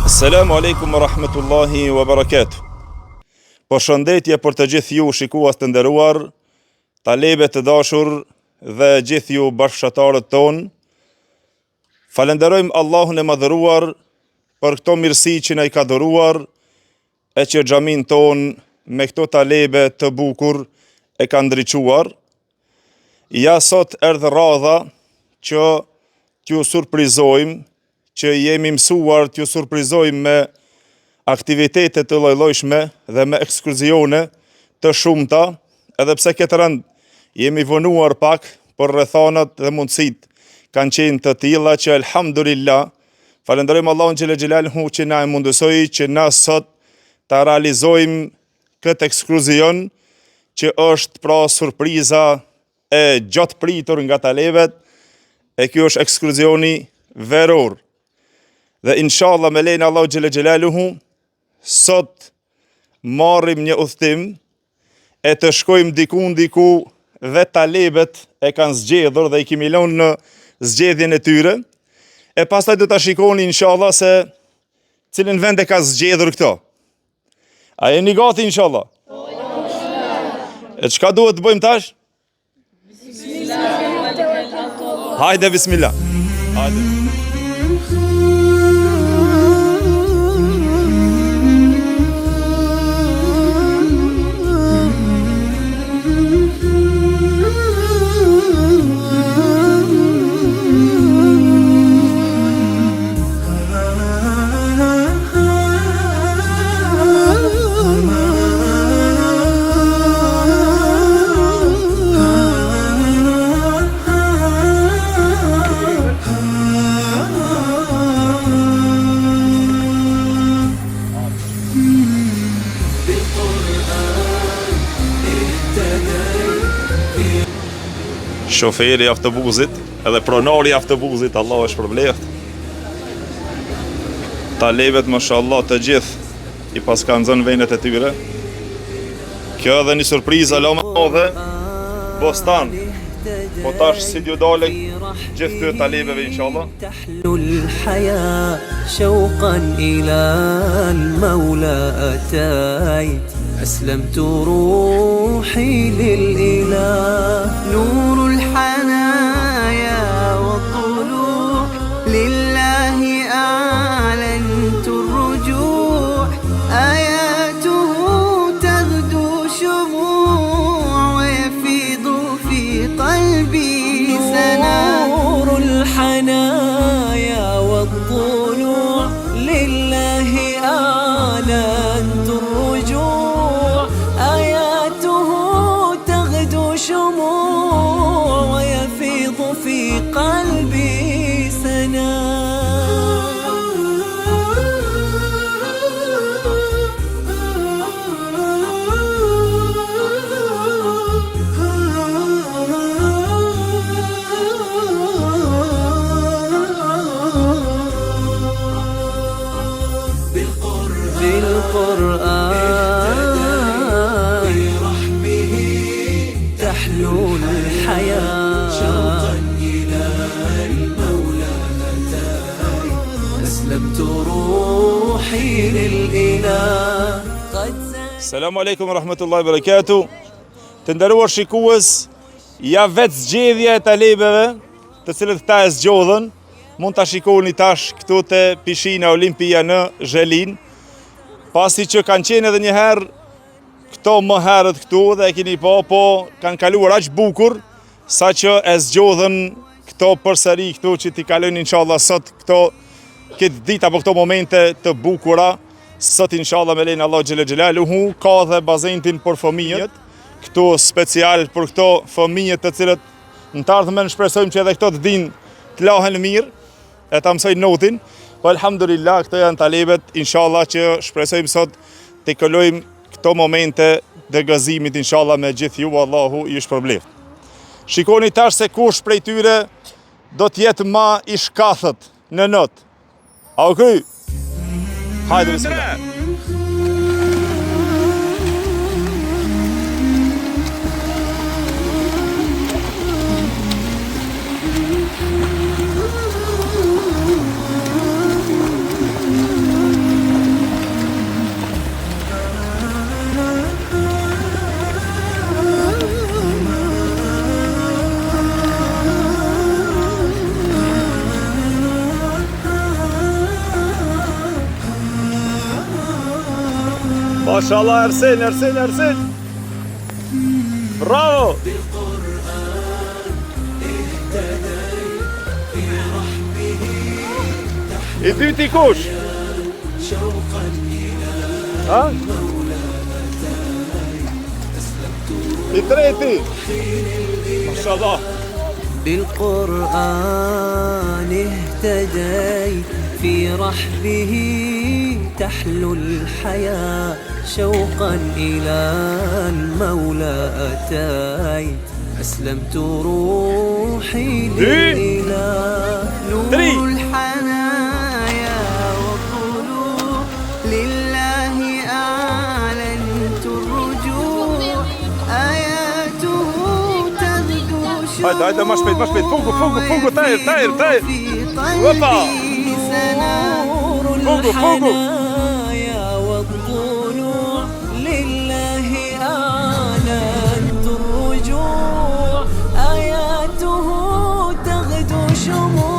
Selamu alaikum wa rahmetullahi wa barakatuh. Përshëndetje për të gjithë ju shikues të nderuar, talebe të dashur dhe gjithë ju bashkëshortarët tonë. Falenderojmë Allahun e madhëruar për këto mirësi që na i ka dhuruar, e që xhamin tonë me këto talebe të bukur e ka ndriçuar. Ja sot erdhë radha që t'ju surprizojmë, që jemi mësuar t'ju surprizojmë me aktivitete të lloj-llojshme dhe me ekskursione të shumta, edhe pse këtë rënd jemi vonuar pak, por rrethanat dhe mundësitë kanë qenë të tilla që elhamdulillah, falenderojmë Allahun xhelel xhelaluhu që na e mundësoi që na sot ta realizojmë këtë ekskursion që është pra surpriza e gjatë pritur nga talebet, e ky është ekskursioni veror. Dhe inshallah me lejnë Allahu xhelel xhelaluhu sot marrim një udhtim e të shkojmë diku dhe talebet e kanë zgjedhur dhe i kemi lënë në zgjedhjen e tyre. E pastaj do ta shikoni inshallah se cilin vend e ka zgjedhur këto. A jeni gati inshallah? E çka duhet të bëjmë tash? Hajde bismillah. Hajde. Shoferi i autobusit, edhe pronari i autobusit, Allah është përbleft. Talebet, mashallah, të gjithë i pas kanë zënë vendet e tyre. Kjo edhe një surprizë ala më madhe, bostan. Po tash si t'ju dale gjithë këtyre talebeve inshallah. أسلمت روحي للإله نور الحنايا والطلوع لله أعلنت الرجوع آياته تغدو شموع ويفيض في قلبي سنا نور الحنايا والطلوع لله أعلنت الرجوع شموع ويفيض في قلبي سنا بالقرآن الحياة شوقا إلى المولى أتاي أسلمت روحي للإله Selamu alaikum wa rahmetullahi wa barakatuh. Të nderuar shikues, ja vetë zgjedhja e talebeve, të cilët këta e zgjodhën, mund ta shikoni tash këtu te pishina Olimpia në Zhelin, pasi që kanë qenë edhe një herë këto më herët këtu dhe e keni po kanë kaluar aq bukur sa që e zgjodhën këto përsëri këtu që t'i kalojnë inshallah sot këtë ditë apo këto momente të bukura. Sot inshallah me lejnë Allah xhelel xhelaluhu ka dhe bazentin për fëmijët, këtu special për këto fëmijët të cilët në të ardhmen shpresojmë që edhe këto të dinë të lahen mirë e ta mësojnë notin. Po alhamdulillah këto janë talebet inshallah që shpresojmë sot të kalojmë këto momente dhe gëzimit inshallah me gjithë ju, Allahu i shpërbleft. Shikoni tash se kush prej tyre do t'jetë ma i shkathët në not. A u kry? Hajde bismillah. Mashallah, Ersin. Bravo. I dyti kush? Ha? I treti. Mashallah. بالقرآن اهتديت في رحبه تحلو الحياة شوقا إلى المولى أتيت أسلمت روحي للإله نور الحنايا والطلوع لله أعلنت الرجوع آياته تغدو هيدا ما شبيت فوقو طاير وفا فوقو والطلوع لله أعلنت الرجوع آياته تغدو شموع